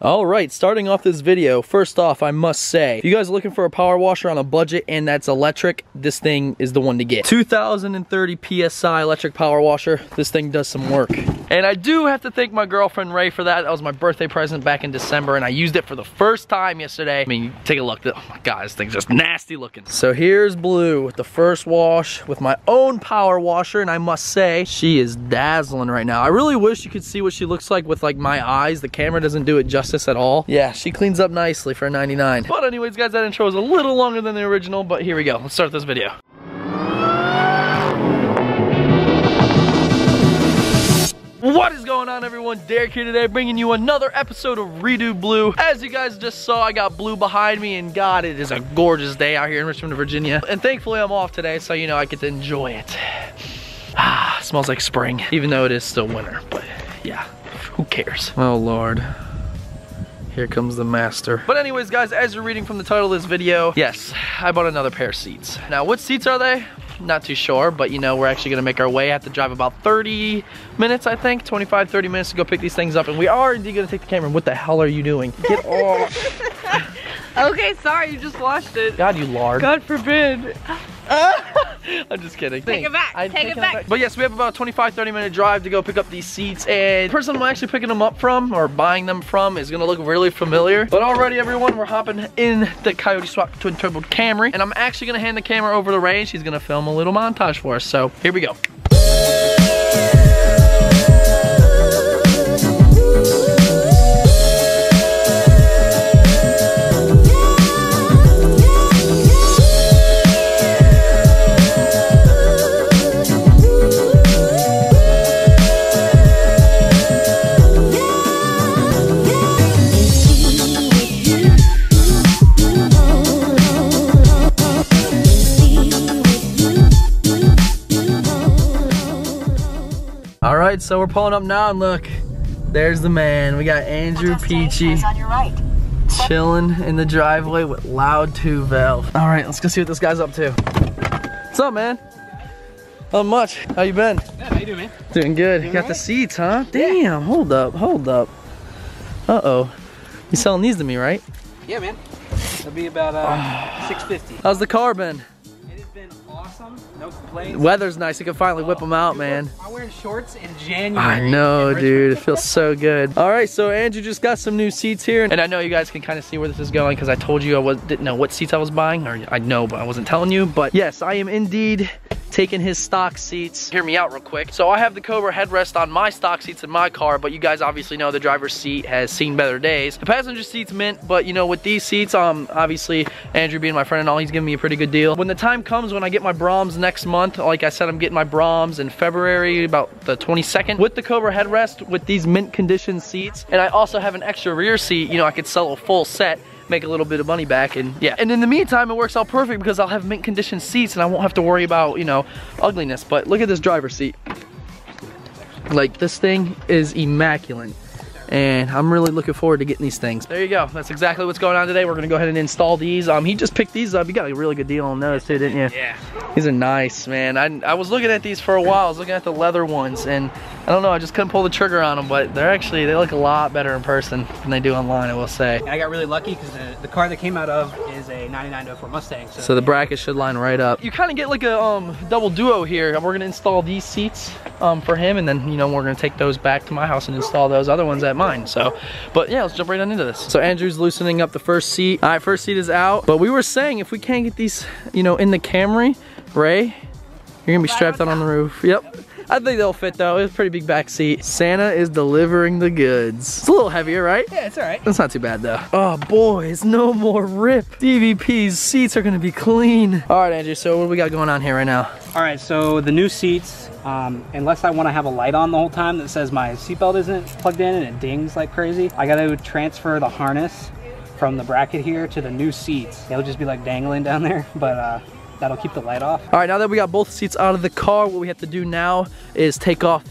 All right, starting off this video, first off, I must say, if you guys are looking for a power washer on a budget and that's electric, this thing is the one to get. 2030 PSI electric power washer. This thing does some work. And I do have to thank my girlfriend Ray for that. That was my birthday present back in December, and I used it for the first time yesterday. I mean, take a look. Oh my God, this thing's just nasty looking. So here's Blue with the first wash with my own power washer, and I must say, she is dazzling right now. I really wish you could see what she looks like with like my eyes. The camera doesn't do it justice at all. Yeah, she cleans up nicely for $99. But anyways, guys, that intro was a little longer than the original, but here we go. Let's start this video. What is going on, everyone? Derek here today, bringing you another episode of Redo Blue. As you guys just saw, I got Blue behind me, and God, it is a gorgeous day out here in Richmond, Virginia. And thankfully, I'm off today, so you know I get to enjoy it. Ah, smells like spring, even though it is still winter. But yeah, who cares? Oh Lord. Here comes the master. But anyways, guys, as you're reading from the title of this video, yes, I bought another pair of seats. Now, what seats are they? Not too sure, but you know, we're actually gonna make our way. I have to drive about 30 minutes, I think, 25, 30 minutes to go pick these things up, and we are indeed gonna take the camera. What the hell are you doing? Get off. Okay, sorry, you just washed it. God, you lard. God forbid. I'm just kidding. Take it back. Take it back. But yes, we have about a 25, 30 minute drive to go pick up these seats, and the person I'm actually picking them up from, or buying them from, is gonna look really familiar. But already, everyone, we're hopping in the Coyote Swap twin turbo Camry, and I'm actually gonna hand the camera over to Ray, and she's gonna film a little montage for us. So here we go. All right, so we're pulling up now, and look, there's the man. We got Andrew Peachy chilling in the driveway with loud 2 valve. All right, let's go see what this guy's up to. What's up, man? Not much. How you been? Yeah, how you doing, man? Doing good. You got the seats, huh? Damn, hold up, hold up. Uh-oh. You selling these to me, right? Yeah, man. It'll be about $650. How's the car been? It has been awesome. No complaints. Weather's nice. You can finally whip them out, man. I'm wearing shorts in January. I know, dude. It feels so good. All right, so Andrew just got some new seats here, and I know you guys can kind of see where this is going because I told you didn't know what seats I was buying, or I know, but I wasn't telling you. But yes, I am indeed taking his stock seats. Hear me out real quick. So I have the Cobra headrest on my stock seats in my car, but you guys obviously know the driver's seat has seen better days. The passenger seat's mint, but you know, with these seats, obviously Andrew being my friend and all, he's giving me a pretty good deal. When the time comes when I get my Braums next month, like I said, I'm getting my Braums in February, about the 22nd, with the Cobra headrest, with these mint condition seats, and I also have an extra rear seat. You know, I could sell a full set, make a little bit of money back, and yeah. And in the meantime, it works out perfect because I'll have mint condition seats and I won't have to worry about, you know, ugliness. But look at this driver's seat. Like, this thing is immaculate, and I'm really looking forward to getting these things. There you go. That's exactly what's going on today. We're gonna go ahead and install these. He just picked these up. You got a really good deal on those too, didn't you? Yeah. These are nice, man. I was looking at these for a while. I was looking at the leather ones, and I don't know, I just couldn't pull the trigger on them, but they look a lot better in person than they do online, I will say. And I got really lucky because the car that came out of is a 99-04 Mustang. So the bracket should line right up. You kind of get like a double duo here. We're gonna install these seats for him, and then, you know, we're gonna take those back to my house and install those other ones at mine. So, but yeah, let's jump right on into this. So Andrew's loosening up the first seat. All right, first seat is out, but we were saying if we can't get these, you know, in the Camry, Ray, you're gonna be strapped out on the roof. Yep. I think they'll fit though. It's a pretty big back seat. Santa is delivering the goods. It's a little heavier, right? Yeah, it's all right. It's not too bad though. Oh boys, no more rip. DVP's seats are gonna be clean. All right, Andrew, so what do we got going on here right now? All right, so the new seats, unless I wanna have a light on the whole time that says my seatbelt isn't plugged in and it dings like crazy, I gotta transfer the harness from the bracket here to the new seats. It'll just be like dangling down there, but that'll keep the light off. All right, now that we got both seats out of the car, what we have to do now is take off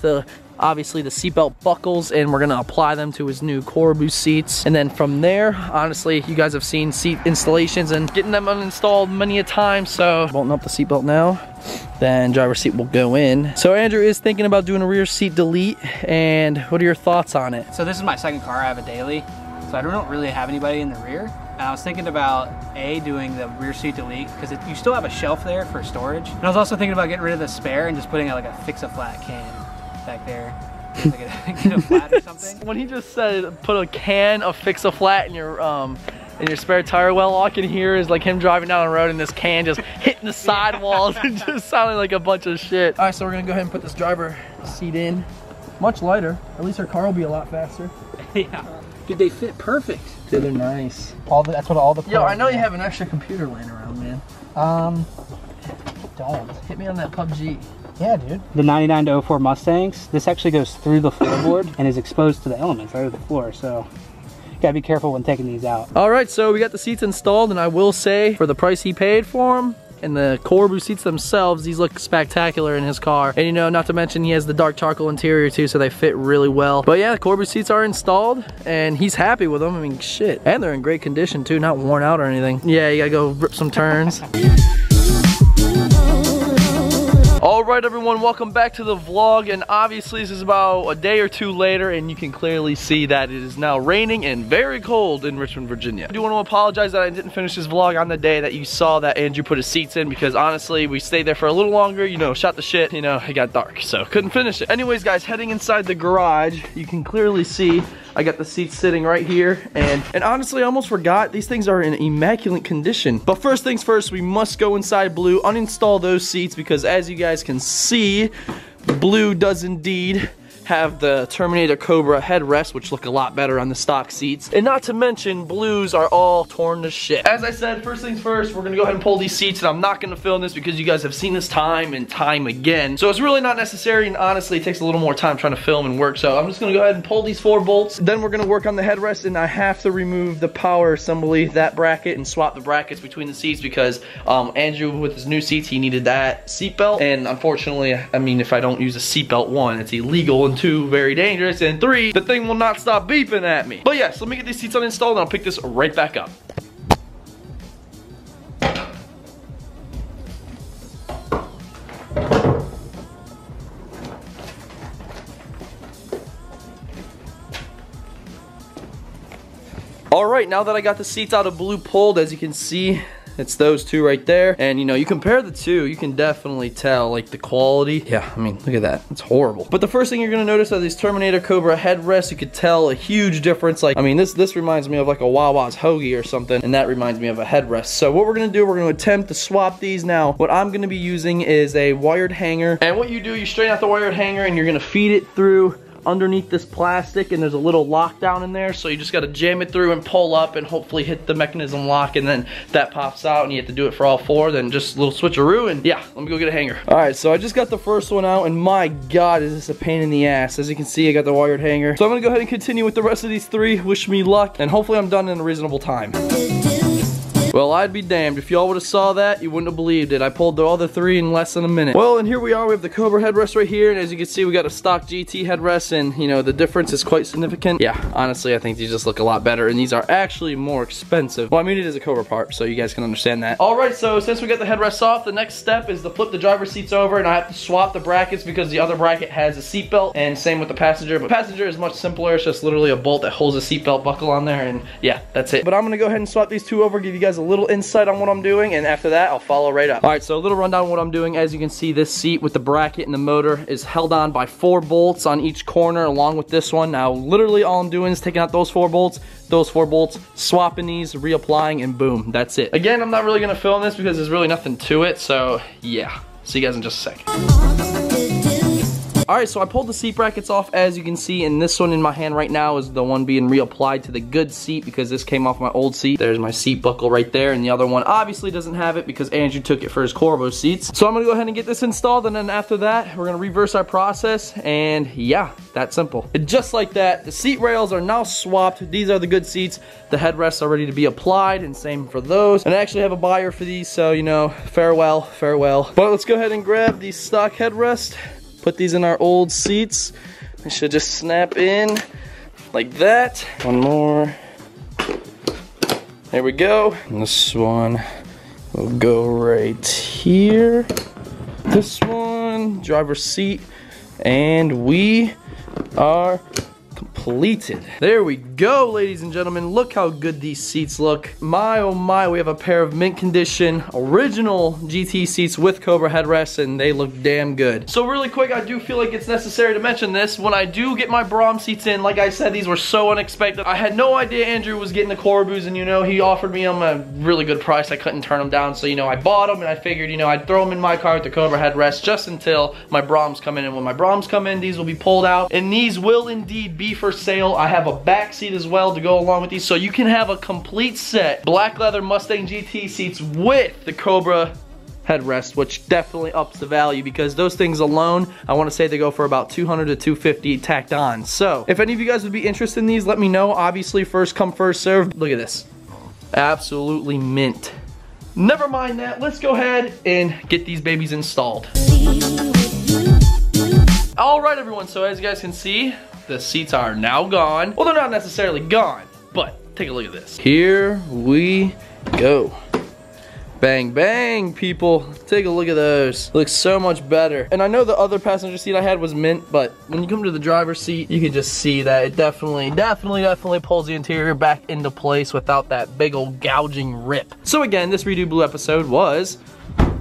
obviously the seatbelt buckles, and we're gonna apply them to his new Corbu seats. And then from there, honestly, you guys have seen seat installations and getting them uninstalled many a time, so bolting up the seatbelt now, then driver's seat will go in. So Andrew is thinking about doing a rear seat delete, and what are your thoughts on it? So this is my second car. I have a daily. so I don't really have anybody in the rear. And I was thinking about doing the rear seat delete because you still have a shelf there for storage. And I was also thinking about getting rid of the spare and just putting like a fix-a-flat can back there. Like get a flat or something. When he just said put a can of Fix-a-Flat in your spare tire well, all I can hear is like him driving down the road and this can just hitting the sidewalls and just sounding like a bunch of shit. All right, so we're gonna go ahead and put this driver seat in. Much lighter. At least our car will be a lot faster. Yeah. Dude, they fit perfect. Dude, they're nice. That's what all the. Yo, I know you have an extra computer laying around, man. Don't. Hit me on that PUBG. Yeah, dude. The 99 to 04 Mustangs, this actually goes through the floorboard and is exposed to the elements right over the floor, so you gotta be careful when taking these out. All right, so we got the seats installed, and I will say, for the price he paid for them, and the Corbu seats themselves, these look spectacular in his car. And you know, not to mention he has the dark charcoal interior too, so they fit really well. But yeah, the Corbu seats are installed and he's happy with them. I mean, shit. And they're in great condition too, not worn out or anything. Yeah, you gotta go rip some turns. All right, everyone, welcome back to the vlog. And obviously this is about a day or two later, and you can clearly see that it is now raining and very cold in Richmond, Virginia. I do want to apologize that I didn't finish this vlog on the day that you saw that Andrew put his seats in, because honestly, we stayed there for a little longer, you know, shot the shit, you know, it got dark, so couldn't finish it. Anyways, guys, heading inside the garage, you can clearly see I got the seats sitting right here, and honestly, I almost forgot, these things are in immaculate condition. But first things first, we must go inside Blue, uninstall those seats, because as you guys can see, Blue does indeed have the Terminator Cobra headrest, which look a lot better on the stock seats. And not to mention, Blues are all torn to shit. As I said, first things first, we're gonna go ahead and pull these seats, and I'm not gonna film this because you guys have seen this time and time again. So it's really not necessary, and honestly, it takes a little more time trying to film and work. So I'm just gonna go ahead and pull these 4 bolts. Then we're gonna work on the headrest, and I have to remove the power assembly, that bracket, and swap the brackets between the seats because Andrew, with his new seats, he needed that seatbelt. And unfortunately, I mean, if I don't use a seatbelt, 1, it's illegal, and 2, very dangerous, and 3, the thing will not stop beeping at me. But yes, let me get these seats uninstalled and I'll pick this right back up. All right, now that I got the seats out of Blue pulled, as you can see, it's those 2 right there. And you know, you compare the 2, you can definitely tell like the quality. Yeah, I mean, look at that, it's horrible. But the first thing you're gonna notice are these Terminator Cobra headrests. You could tell a huge difference. Like, I mean, this reminds me of like a Wawa's hoagie or something, and that reminds me of a headrest. So what we're gonna do, we're gonna attempt to swap these. Now, what I'm gonna be using is a wired hanger. And what you do, you straighten out the wired hanger and you're gonna feed it through underneath this plastic, and there's a little lockdown in there, so you just got to jam it through and pull up and hopefully hit the mechanism lock, and then that pops out, and you have to do it for all 4. Then just a little switcheroo, and yeah, let me go get a hanger. All right, so I just got the first one out, and my god, is this a pain in the ass. As you can see, I got the wired hanger, so I'm gonna go ahead and continue with the rest of these 3. Wish me luck, and hopefully I'm done in a reasonable time. Well, I'd be damned. If y'all would have saw that, you wouldn't have believed it. I pulled the other 3 in less than a minute. Well, and here we are. We have the Cobra headrest right here, and as you can see, we got a stock GT headrest, and you know, the difference is quite significant. Yeah, honestly, I think these just look a lot better, and these are actually more expensive. Well, I mean, it is a Cobra part, so you guys can understand that. All right, so since we got the headrests off, the next step is to flip the driver's seats over, and I have to swap the brackets because the other bracket has a seatbelt, and same with the passenger. But passenger is much simpler. It's just literally a bolt that holds a seatbelt buckle on there, and yeah, that's it. But I'm gonna go ahead and swap these 2 over, give you guys a little insight on what I'm doing, and after that I'll follow right up. All right, so a little rundown on what I'm doing. As you can see, this seat with the bracket and the motor is held on by 4 bolts on each corner along with this one. Now literally all I'm doing is taking out those 4 bolts, swapping these, reapplying, and boom, that's it. Again, I'm not really gonna film this because there's really nothing to it, so yeah, see you guys in just a second. Alright, so I pulled the seat brackets off, as you can see, and this one in my hand right now is the one being reapplied to the good seat because this came off my old seat. There's my seat buckle right there, and the other one obviously doesn't have it because Andrew took it for his Corvo seats. So I'm gonna go ahead and get this installed, and then after that, we're gonna reverse our process, and yeah, that simple. And just like that, the seat rails are now swapped. These are the good seats. The headrests are ready to be applied, and same for those. And I actually have a buyer for these, so you know, farewell, farewell. But let's go ahead and grab these stock headrests. Put these in our old seats. They should just snap in like that. One more. There we go. And this one will go right here. This one, driver's seat. And we are complete. completed. There we go, ladies and gentlemen. Look how good these seats look. My, oh my, we have a pair of mint condition original GT seats with Cobra headrests, and they look damn good. So really quick, I do feel like it's necessary to mention this. When I do get my Braums seats in, like I said, these were so unexpected. I had no idea Andrew was getting the Corbus, and you know, he offered me them a really good price. I couldn't turn them down, so you know, I bought them, and I figured, you know, I'd throw them in my car with the Cobra headrest just until my Braums come in. And when my Braums come in, these will be pulled out, and these will indeed be for sale. I have a back seat as well to go along with these, so you can have a complete set black leather Mustang GT seats with the Cobra headrest, which definitely ups the value, because those things alone, I want to say they go for about $200 to $250 tacked on. So if any of you guys would be interested in these, let me know. Obviously, first come, first serve. Look at this. Absolutely mint. Never mind that. Let's go ahead and get these babies installed. All right, everyone. So as you guys can see, the seats are now gone. Well, they're not necessarily gone, but take a look at this. Here we go. Bang, bang, people. Take a look at those. Looks so much better. And I know the other passenger seat I had was mint, but when you come to the driver's seat, you can just see that it definitely pulls the interior back into place without that big old gouging rip. So again, this Redo Blue episode was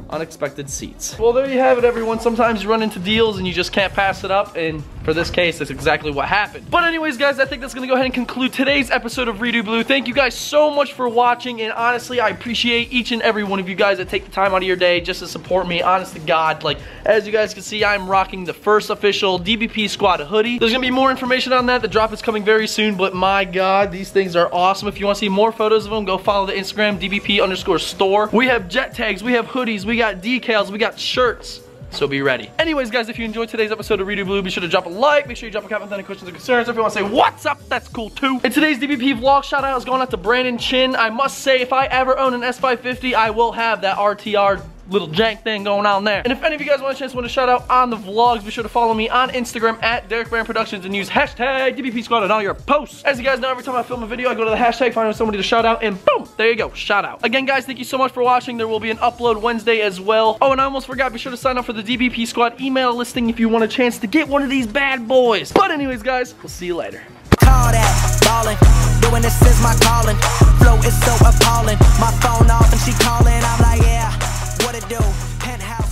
unexpected seats. Well, there you have it, everyone. Sometimes you run into deals and you just can't pass it up, and for this case, that's exactly what happened. But anyways, guys, I think that's gonna go ahead and conclude today's episode of Redo Blue. Thank you guys so much for watching, and honestly, I appreciate each and every one of you guys that take the time out of your day just to support me. Honest to God, like, as you guys can see, I'm rocking the first official DBP Squad hoodie. There's gonna be more information on that. The drop is coming very soon, but my God, these things are awesome. If you wanna see more photos of them, go follow the Instagram, DBP_store. We have jet tags, we have hoodies, we got decals, we got shirts. So be ready. Anyways, guys, if you enjoyed today's episode of Redo Blue, be sure to drop a like. Make sure you drop a comment with any questions or concerns. If you want to say what's up, that's cool too. In today's DBP vlog, shout out is going out to Brandon Chin. I must say, if I ever own an S550, I will have that RTR little jank thing going on there. And if any of you guys want a chance to want to shout out on the vlogs, be sure to follow me on Instagram at DerekBaranProductions and use hashtag DBP Squad on all your posts. As you guys know, every time I film a video, I go to the hashtag, find somebody to shout out, and boom, there you go, shout out. Again, guys, thank you so much for watching. There will be an upload Wednesday as well. Oh, and I almost forgot, be sure to sign up for the DBP Squad email listing if you want a chance to get one of these bad boys. But anyways, guys, we'll see you later. Call that ballin', doing this is my calling. Flow is so appalling. My phone off and she calling. I'm like, yeah, what it do? Penthouse.